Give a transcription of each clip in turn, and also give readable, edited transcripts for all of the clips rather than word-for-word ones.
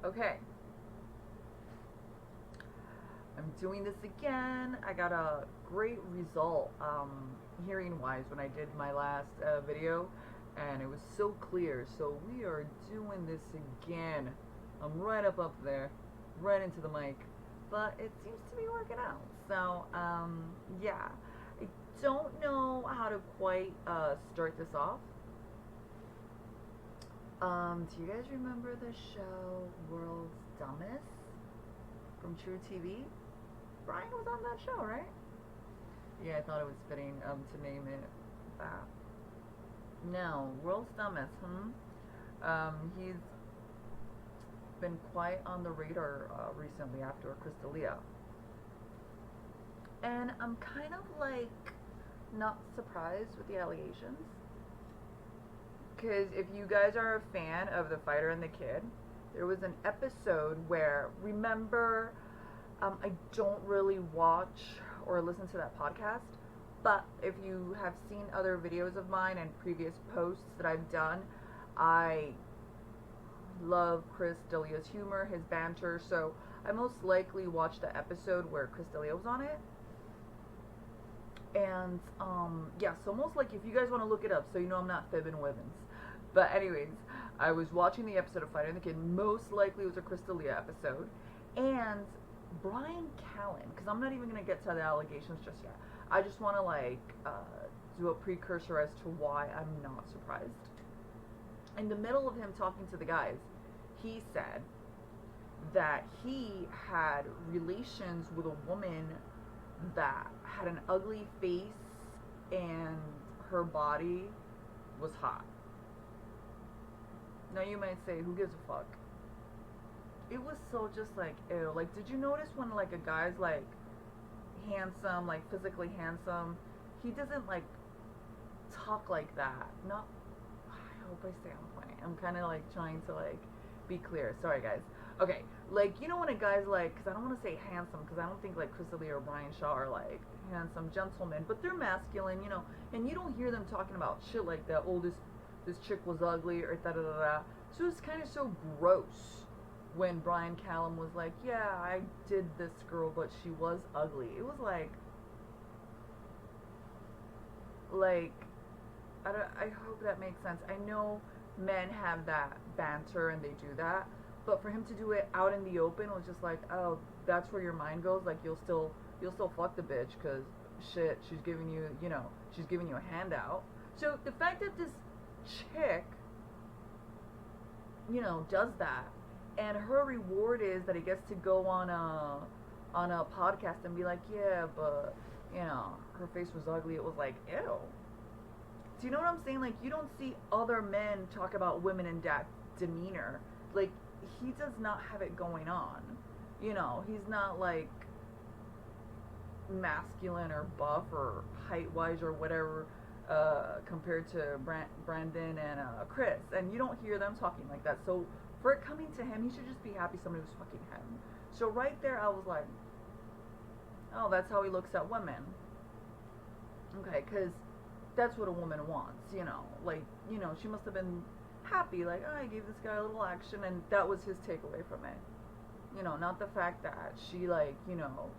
Okay, I'm doing this again. I got a great result hearing wise when I did my last video, and it was so clear. So we are doing this again. I'm right up there, right into the mic, but it seems to be working out. So yeah, I don't know how to quite start this off. Do you guys remember the show World's Dumbest from True TV? Bryan was on that show, right? Yeah, I thought it was fitting to name it that. No, World's Dumbest. He's been quite on the radar recently after Crystalia, and I'm kind of like not surprised with the allegations. Because if you guys are a fan of The Fighter and the Kid, there was an episode where, remember, I don't really watch or listen to that podcast, but if you have seen other videos of mine and previous posts that I've done, I love Chris D'Elia's humor, his banter, so I most likely watched the episode where Chris D'Elia was on it. And yeah, so most like if you guys want to look it up, so you know I'm not fibbing Wivens. But anyways, I was watching the episode of Fighter and the Kid. Most likely it was a Chris D'Elia episode, and Bryan Callen. Because I'm not even gonna get to the allegations just yet. I just want to like do a precursor as to why I'm not surprised. In the middle of him talking to the guys, he said that he had relations with a woman that had an ugly face and her body was hot. Now you might say, who gives a fuck? It was so just like, ew. Like, did you notice when like a guy's like handsome, like physically handsome, he doesn't like talk like that. Not, I hope I stay on point. I'm kind of like trying to like be clear. Sorry guys. Okay, like, you know when a guy's like, because I don't want to say handsome, because I don't think like Chris D'Elia or Brian Shaw are like handsome gentlemen, but they're masculine, you know, and you don't hear them talking about shit like that. Oh, this chick was ugly or da da da da. So it's kind of so gross when Bryan Callen was like, yeah, I did this girl, but she was ugly. It was like I hope that makes sense. I know men have that banter and they do that, but for him to do it out in the open was just like, oh, that's where your mind goes. Like you'll still fuck the bitch because shit, she's giving you, you know, she's giving you a handout. So the fact that this chick, you know, does that, and her reward is that he gets to go on a podcast and be like, yeah, but you know, her face was ugly. It was like, ew. Do you know what I'm saying? Like, you don't see other men talk about women in that demeanor. Like, he does not have it going on. You know, he's not like masculine or buff or height wise or whatever compared to Brandon and Chris. And you don't hear them talking like that. So for it coming to him, he should just be happy somebody was fucking him. So right there, I was like, oh, that's how he looks at women. Okay, because that's what a woman wants, you know. Like, you know, she must have been happy, like, oh, I gave this guy a little action, and that was his takeaway from it. You know, not the fact that she, like, you know,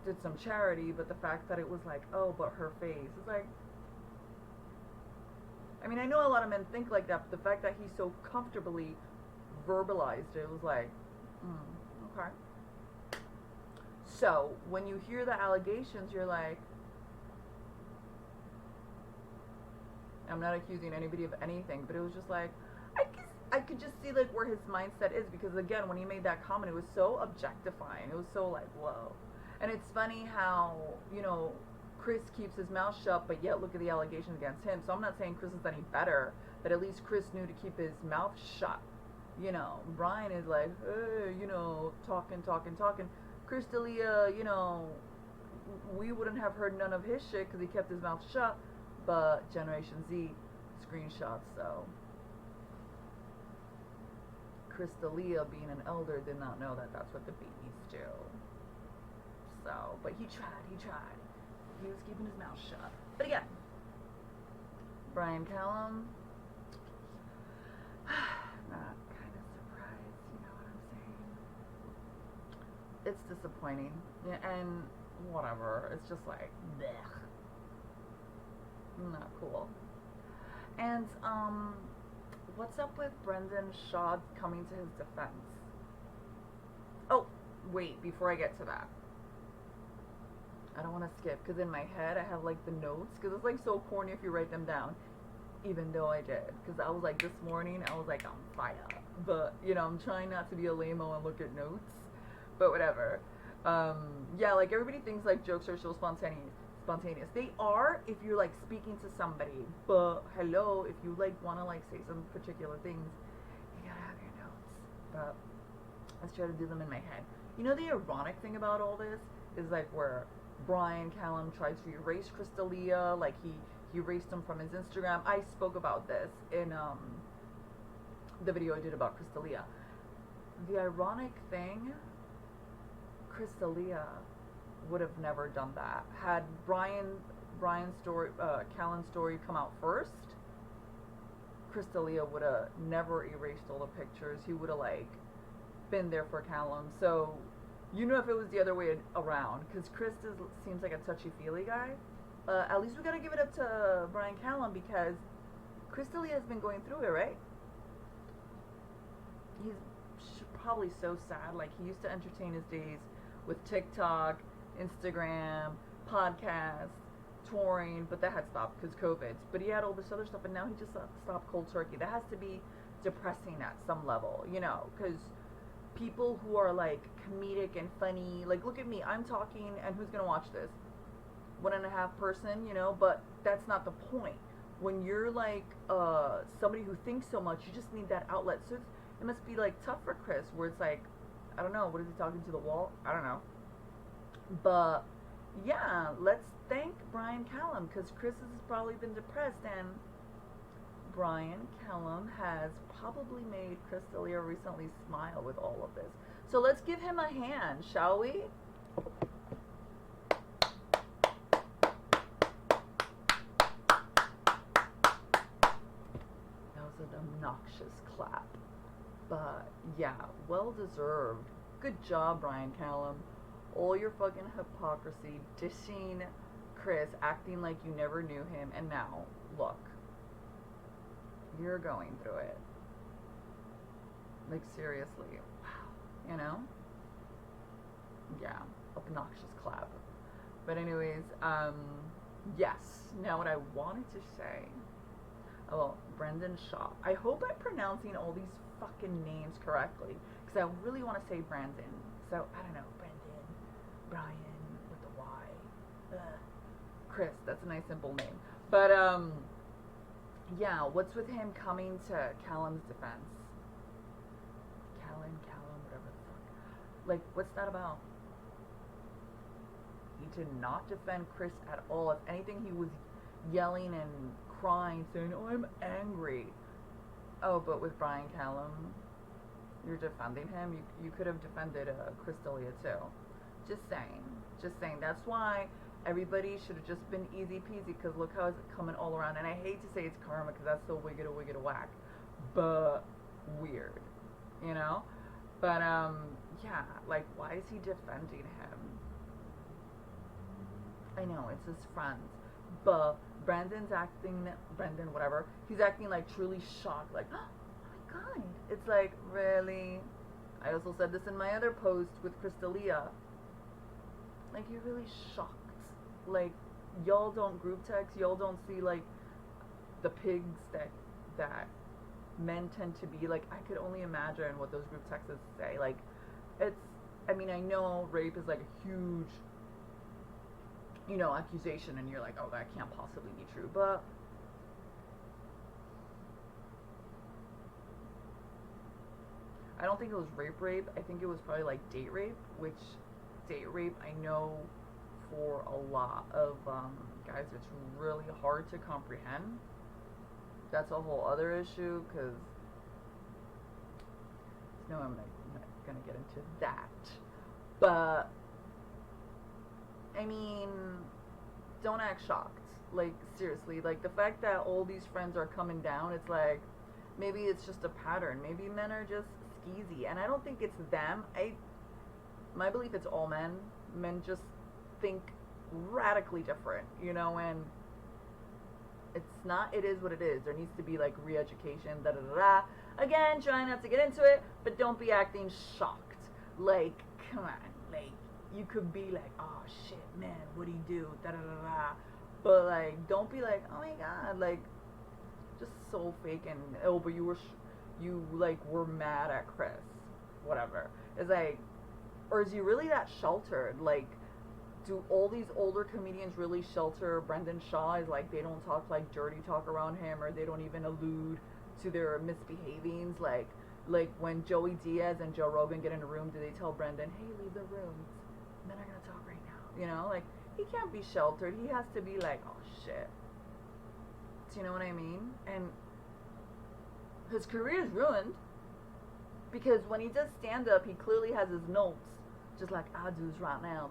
did some charity, but the fact that it was like, oh, but her face. It's like, I mean, I know a lot of men think like that, but the fact that he so comfortably verbalized it was like, okay. So, when you hear the allegations, you're like, I'm not accusing anybody of anything, but it was just like, I could just see like where his mindset is, because again, when he made that comment, it was so objectifying. It was so like, whoa. And it's funny how, you know, Chris keeps his mouth shut, but yet look at the allegations against him. So I'm not saying Chris is any better, but at least Chris knew to keep his mouth shut. You know, Bryan is like, hey, you know, talking. Chris D'Elia, you know, we wouldn't have heard none of his shit because he kept his mouth shut. But Generation Z screenshots, so Chris D'Elia, being an elder, did not know that that's what the babies do. So, but he tried. He was keeping his mouth shut. But again, Bryan Callen, not kind of surprised, you it's disappointing. Yeah, and whatever. It's just like, blech. Not cool. And, what's up with Brendan Schaub coming to his defense? Oh, wait, before I get to that. I don't want to skip, because in my head I have, like, the notes, because it's, like, so corny if you write them down. Even though I did, because I was, like, this morning, I was, like, on fire. But, you know, I'm trying not to be a lame-o and look at notes. But whatever. Yeah, like, everybody thinks, like, jokes are so spontaneous. They are if you're, like, speaking to somebody. But, hello, if you, like, want to, like, say some particular things, you gotta have your notes. But let's try to do them in my head. You know, the ironic thing about all this is, like, where Bryan Callen tries to erase Crystalia, like, he erased him from his Instagram. I spoke about this in, the video I did about Crystalia. The ironic thing, Crystalia would have never done that. Had Bryan's story, Callen's story come out first, Crystalia would have never erased all the pictures. He would have, like, been there for Callen. So, you know, if it was the other way around, because Chris seems like a touchy-feely guy. At least we gotta give it up to Bryan Callen, because Crystalia has been going through it, right? He's probably so sad. Like, he used to entertain his days with TikTok, Instagram, podcasts, touring, but that had stopped because COVID. But he had all this other stuff, and now he just stopped cold turkey. That has to be depressing at some level, you know, because people who are, like, comedic and funny, like, look at me, I'm talking, and who's gonna watch this? 1.5 person, you know, but that's not the point. When you're, like, somebody who thinks so much, you just need that outlet. So it must be, like, tough for Chris, where it's like, I don't know, what is he talking to the wall? I don't know. But, yeah, let's thank Bryan Callen, because Chris has probably been depressed, and Bryan Callen has probably made Crystalia recently smile with all of this. So let's give him a hand, shall we? That was an obnoxious clap. But, yeah, well deserved. Good job, Bryan Callen. All your fucking hypocrisy, dishing Chris, acting like you never knew him, and now, look, you're going through it. Like, seriously. Wow. You know? Yeah. Obnoxious clap. But anyways, yes. Now what I wanted to say. Oh, Brendan Schaub. I hope I'm pronouncing all these fucking names correctly, because I really want to say Brandon. So, I don't know. Brendan. Bryan with the Y. Chris. That's a nice simple name. But, yeah, what's with him coming to Callen's defense? Callen, whatever the fuck. Like, what's that about? He did not defend Chris at all. If anything, he was yelling and crying, saying, oh, I'm angry. Oh, but with Bryan Callen, you're defending him? You could have defended Crystalia too. Just saying. That's why everybody should have just been easy peasy, because look how it's coming all around. And I hate to say it's karma, because that's so wiggida whack. But weird. You know? But, yeah, like, why is he defending him? I know, it's his friends. But Brandon, whatever, he's acting, like, truly shocked. Like, oh my god. It's like, really? I also said this in my other post with Crystalia. Like, you're really shocked. Like, y'all don't group text. Y'all don't see, like, the pigs that men tend to be. Like, I could only imagine what those group texts say. Like, it's, I mean, I know rape is, like, a huge, you know, accusation, and you're like, oh, that can't possibly be true. But I don't think it was rape. I think it was probably, like, date rape, which date rape, I know for a lot of guys, it's really hard to comprehend. That's a whole other issue, because no, I'm not gonna get into that. But I mean, don't act shocked. Like, seriously, like, the fact that all these friends are coming down, it's like, maybe it's just a pattern. Maybe men are just skeezy, and I don't think it's them. my belief it's all men. Men just think radically different, you know, and it's not, it is what it is. There needs to be like re-education, da da da da. Again, trying not to get into it, but don't be acting shocked. Like, come on, like, you could be like, oh shit, man, what'd he do, da da da da. But like, don't be like, oh my god, like, just so fake and, oh, but you like were mad at Chris, whatever. It's like, or is he really that sheltered? Like, do all these older comedians really shelter Brendan Shaw? Is like they don't talk like dirty talk around him, or they don't even allude to their misbehavings? Like when Joey Diaz and Joe Rogan get in a room, do they tell Brendan, hey, leave the room, men are gonna talk right now? You know, like, he can't be sheltered. He has to be like, oh shit. Do you know what I mean? And his career is ruined because when he does stand up, he clearly has his notes, just like I do this right now.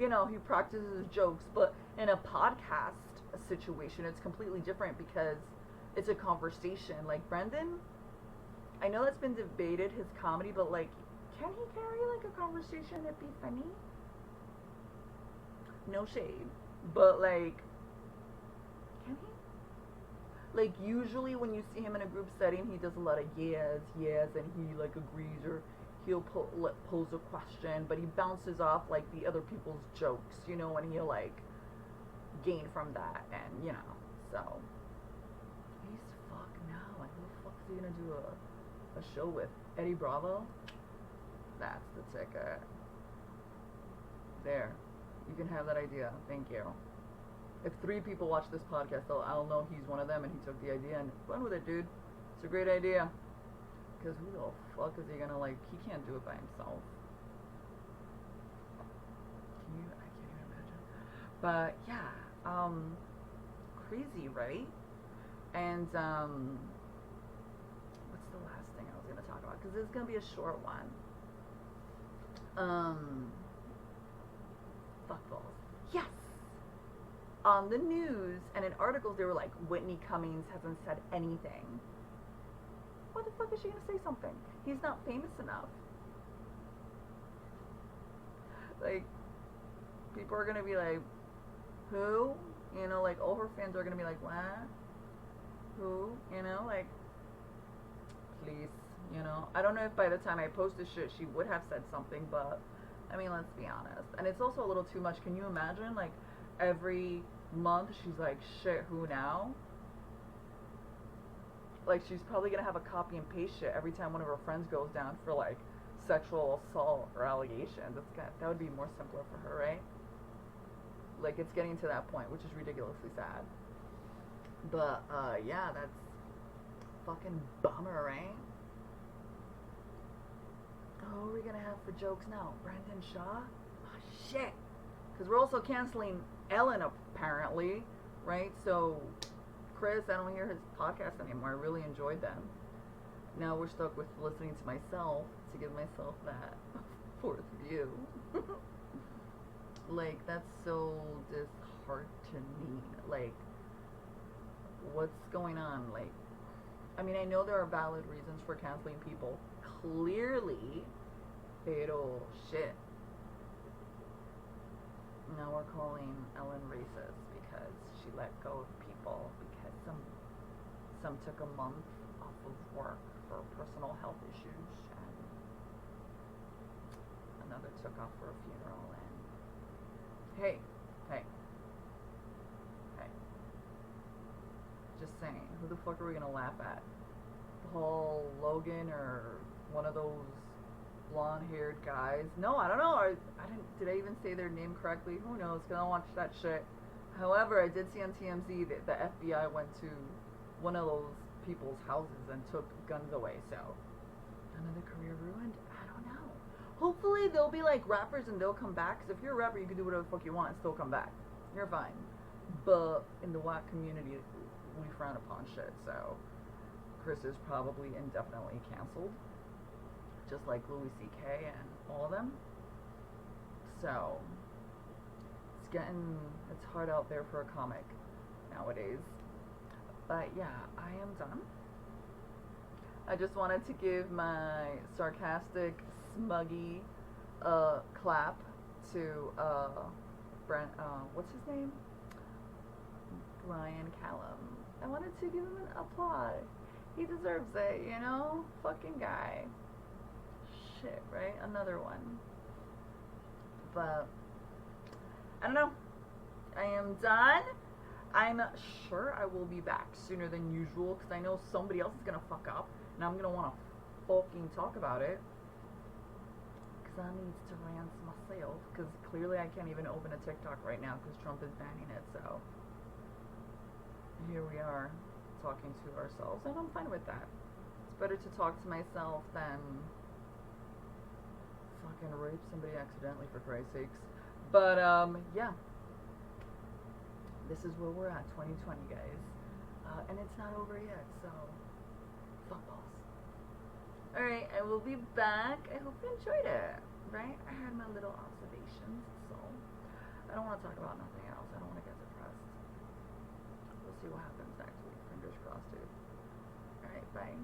You know, he practices jokes, but in a podcast situation, it's completely different because it's a conversation. Like Brendan, I know that's been debated, his comedy, but like, can he carry like a conversation and be funny? No shade, but like, can he? Like usually when you see him in a group setting, he does a lot of yes, and he like agrees, or he'll pose a question, but he bounces off like the other people's jokes, you know, and he'll like gain from that, and you know, so he's fuck now. Like, who the fuck is he gonna do a show with? Eddie Bravo? That's the ticket. There, you can have that idea. Thank you. If 3 people watch this podcast, I'll know he's one of them, and he took the idea and run with it, dude. It's a great idea. Because who the fuck is he gonna, like, he can't do it by himself. I can't even imagine. But, yeah, crazy, right? And, what's the last thing I was gonna talk about? Because this is gonna be a short one. Fuckballs. Yes! On the news and in articles, they were like, Whitney Cummings hasn't said anything. Why the fuck is she gonna say something? He's not famous enough. Like, people are gonna be like, who? You know, like, all her fans are gonna be like, what? Who? You know, like, please, you know. I don't know if by the time I post this shit, she would have said something, but, I mean, let's be honest. And it's also a little too much. Can you imagine, like, every month she's like, shit, who now? Like, she's probably gonna have a copy and paste shit every time one of her friends goes down for like sexual assault or allegations. That would be more simpler for her, right? Like, it's getting to that point, which is ridiculously sad. But yeah, that's fucking bummer, right? Oh, what are we gonna have for jokes now? Brendan Shaw? Oh shit! Because we're also canceling Ellen apparently, right? So Chris, I don't hear his podcast anymore. I really enjoyed them. Now we're stuck with listening to myself to give myself that 4th view. Like, that's so disheartening. Like, what's going on? Like, I mean, I know there are valid reasons for canceling people. Clearly. Pero shit. Now we're calling Ellen racist because she let go of people because some took a month off of work for personal health issues, and another took off for a funeral. And hey, just saying, who the fuck are we gonna laugh at? Paul Logan or one of those blonde-haired guys? No, I don't know. I didn't. Did I even say their name correctly? Who knows? Cause I don't watch that shit. However, I did see on TMZ that the FBI went to one of those people's houses and took guns away. So, another career ruined? I don't know. Hopefully, they'll be like rappers and they'll come back. Because if you're a rapper, you can do whatever the fuck you want and still come back. You're fine. But in the whack community, we frown upon shit. So, Chris is probably indefinitely canceled. Just like Louis C.K. and all of them. So, it's hard out there for a comic nowadays. But yeah, I am done. I just wanted to give my sarcastic, smuggy clap to what's his name? Bryan Callen. I wanted to give him an applause. He deserves it, you know? Fucking guy. Shit, right? Another one. But I don't know. I am done. I'm sure I will be back sooner than usual because I know somebody else is gonna fuck up and I'm gonna want to fucking talk about it because I need to rant myself because clearly I can't even open a TikTok right now because Trump is banning it. So here we are talking to ourselves and I'm fine with that. It's better to talk to myself than fucking rape somebody accidentally, for Christ's sakes. But yeah, this is where we're at, 2020, guys, and it's not over yet, so fuck balls. All right, I will be back. I hope you enjoyed it. Right, I had my little observations, so I don't want to talk about nothing else. I don't want to get depressed. We'll see what happens next week. Fingers crossed, dude. All right, bye.